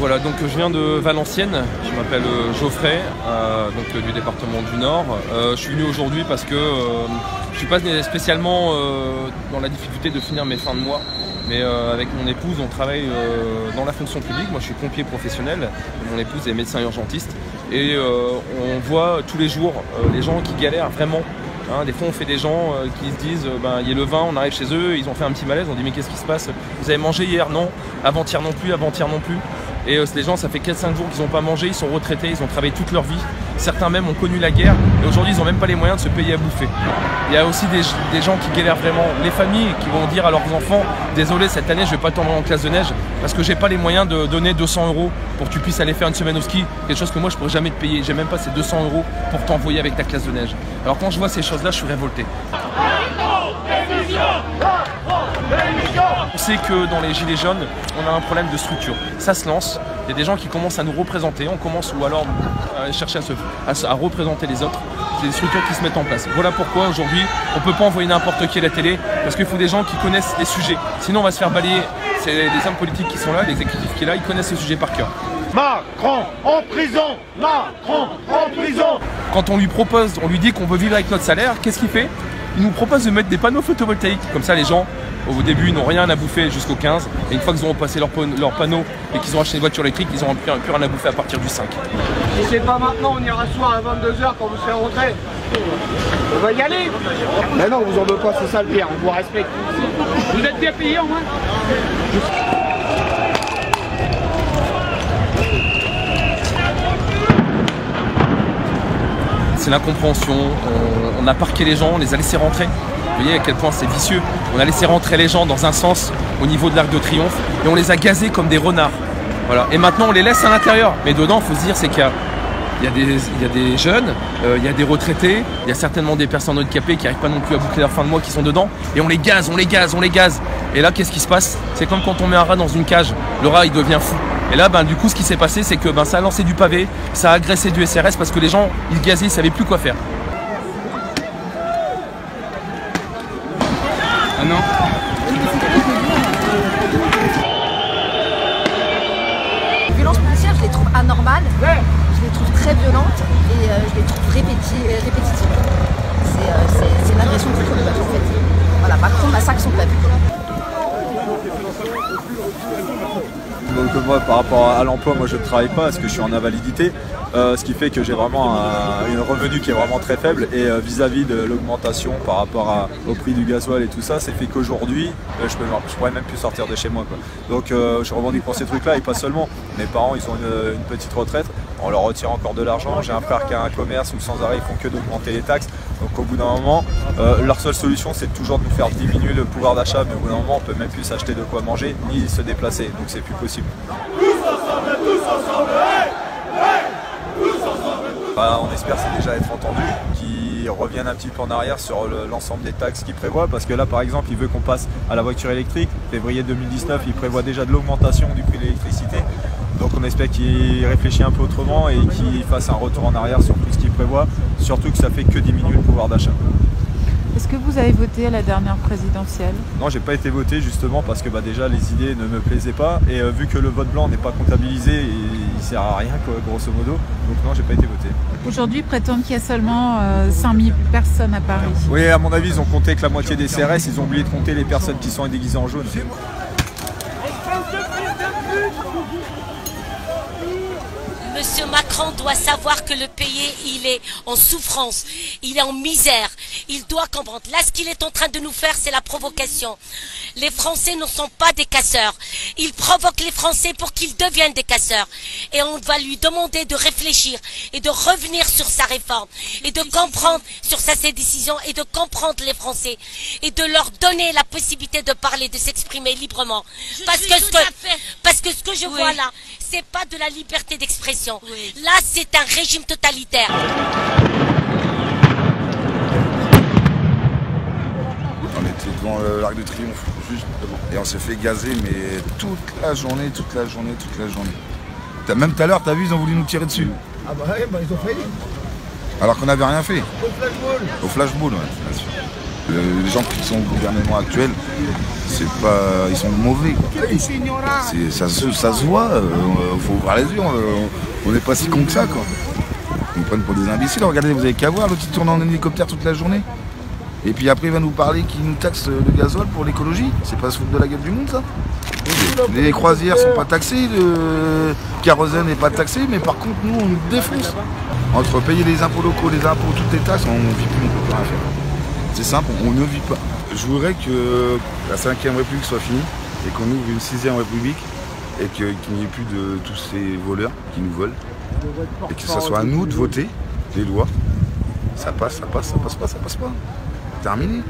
Voilà, donc je viens de Valenciennes, je m'appelle Geoffrey, donc du département du Nord. Je suis venu aujourd'hui parce que je ne suis pas spécialement dans la difficulté de finir mes fins de mois, mais avec mon épouse, on travaille dans la fonction publique. Moi, je suis pompier professionnel, mon épouse est médecin urgentiste, et on voit tous les jours les gens qui galèrent vraiment. Hein, des fois on fait des gens qui se disent il y a le vin, on arrive chez eux, ils ont fait un petit malaise, on dit mais qu'est-ce qui se passe? Vous avez mangé hier? Non. Avant-hier non plus, avant-hier non plus. Et les gens, ça fait 4-5 jours qu'ils n'ont pas mangé, ils sont retraités, ils ont travaillé toute leur vie. Certains même ont connu la guerre et aujourd'hui ils n'ont même pas les moyens de se payer à bouffer. Il y a aussi des gens qui galèrent vraiment, les familles qui vont dire à leurs enfants désolé, cette année je ne vais pas t'envoyer en classe de neige parce que j'ai pas les moyens de donner 200 € pour que tu puisses aller faire une semaine au ski, quelque chose que moi je pourrais jamais te payer, j'ai même pas ces 200 € pour t'envoyer avec ta classe de neige. Alors quand je vois ces choses là, je suis révolté. On sait que dans les Gilets jaunes, on a un problème de structure. Ça se lance, il y a des gens qui commencent à nous représenter, on commence ou alors à chercher à représenter les autres. C'est des structures qui se mettent en place. Voilà pourquoi aujourd'hui, on ne peut pas envoyer n'importe qui à la télé, parce qu'il faut des gens qui connaissent les sujets. Sinon on va se faire balayer. C'est les hommes politiques qui sont là, l'exécutif qui est là, ils connaissent le sujet par cœur. Macron en prison! Macron en prison! Quand on lui propose, on lui dit qu'on veut vivre avec notre salaire, qu'est-ce qu'il fait? Il nous propose de mettre des panneaux photovoltaïques. Comme ça, les gens, au début, ils n'ont rien à bouffer jusqu'au 15. Et une fois qu'ils auront passé leur panneau et qu'ils ont acheté une voiture électrique, ils n'auront plus rien à bouffer à partir du 5. Si c'est pas maintenant, on ira soir à 22h quand vous serez rentrés. On va y aller. Mais non, on vous en veut pas, c'est ça le pire, on vous respecte. Vous êtes bien payé en moins? C'est l'incompréhension, on a parqué les gens, on les a laissés rentrer. Vous voyez à quel point c'est vicieux. On a laissé rentrer les gens dans un sens au niveau de l'Arc de Triomphe et on les a gazés comme des renards. Voilà. Et maintenant on les laisse à l'intérieur. Mais dedans, il faut se dire, c'est qu'il y a des jeunes, il y a des retraités, il y a certainement des personnes handicapées qui n'arrivent pas non plus à boucler leur fin de mois qui sont dedans. Et on les gaze, on les gaze, on les gaze. Et là, qu'est-ce qui se passe? C'est comme quand on met un rat dans une cage. Le rat, il devient fou. Et là, du coup, ce qui s'est passé, c'est que ça a lancé du pavé, ça a agressé du SRS parce que les gens, ils gazaient, ils ne savaient plus quoi faire. Ah non? Les violences policières, je les trouve anormales, je les trouve très violentes et je les trouve répétitives. C'est une agression contre le peuple en fait. Voilà, Macron massacre son peuple. Donc moi par rapport à l'emploi, moi je ne travaille pas parce que je suis en invalidité, ce qui fait que j'ai vraiment un revenu qui est vraiment très faible et vis-à-vis de l'augmentation par rapport au prix du gasoil et tout ça, c'est fait qu'aujourd'hui je pourrais même plus sortir de chez moi, quoi. Donc je revendique pour ces trucs là et pas seulement. Mes parents ils ont une petite retraite, on leur retire encore de l'argent, j'ai un frère qui a un commerce où sans arrêt ils font que d'augmenter les taxes. Donc au bout d'un moment, leur seule solution c'est toujours de nous faire diminuer le pouvoir d'achat, mais au bout d'un moment on peut même plus s'acheter de quoi manger ni se déplacer, donc c'est plus possible. Tous ensemble, hey, hey, tous ensemble. On espère c'est déjà être entendu, qu'ils reviennent un petit peu en arrière sur l'ensemble des taxes qu'ils prévoient, parce que là par exemple il veut qu'on passe à la voiture électrique, février 2019 il prévoit déjà de l'augmentation du prix de l'électricité. Donc on espère qu'il réfléchit un peu autrement et qu'il fasse un retour en arrière sur tout ce qu'il prévoit, surtout que ça fait que diminuer le pouvoir d'achat. Est-ce que vous avez voté à la dernière présidentielle? Non, j'ai pas été voté justement parce que déjà les idées ne me plaisaient pas et vu que le vote blanc n'est pas comptabilisé, il sert à rien grosso modo, donc non, j'ai pas été voté. Aujourd'hui, ils prétendent qu'il y a seulement 5000 personnes à Paris. Oui, à mon avis, ils ont compté que la moitié des CRS, ils ont oublié de compter les personnes qui sont déguisées en jaune. Monsieur Macron doit savoir que le pays, il est en souffrance, il est en misère. Il doit comprendre. Là, ce qu'il est en train de nous faire, c'est la provocation. Les Français ne sont pas des casseurs. Il provoque les Français pour qu'ils deviennent des casseurs. Et on va lui demander de réfléchir et de revenir sur sa réforme et de comprendre sur ses décisions et de comprendre les Français et de leur donner la possibilité de parler, de s'exprimer librement. Parce que ce que je vois là, c'est pas de la liberté d'expression. Oui. Là, c'est un régime totalitaire. On était devant l'Arc de Triomphe, juste devant. Et on s'est fait gazer, mais toute la journée. Même tout à l'heure, t'as vu, ils ont voulu nous tirer dessus. Ah bah ouais, ils ont failli. Alors qu'on n'avait rien fait. Au flashball. Au flashball, ouais, bien sûr. Les gens qui sont au gouvernement actuel, c'est pas, ils sont mauvais. Ça se voit, faut ouvrir les yeux, on n'est pas si con que ça, quoi. Ils nous prennent pour des imbéciles. Regardez, vous avez qu'à voir, l'autre il tourne en hélicoptère toute la journée. Et puis après il va nous parler qu'il nous taxe le gazole pour l'écologie. C'est pas se foutre de la gueule du monde, ça. Les croisières sont pas taxées, le kérosène n'est pas taxé, mais par contre nous on nous défonce. Entre payer les impôts locaux, les impôts, toutes les taxes, on ne vit plus, on peut plus rien faire. C'est simple, on ne vit pas. Je voudrais que la 5e République soit finie et qu'on ouvre une 6e République et qu'il n'y ait plus de tous ces voleurs qui nous volent. Et que ce soit à nous de voter les lois. Ça passe, ça passe pas. Terminé.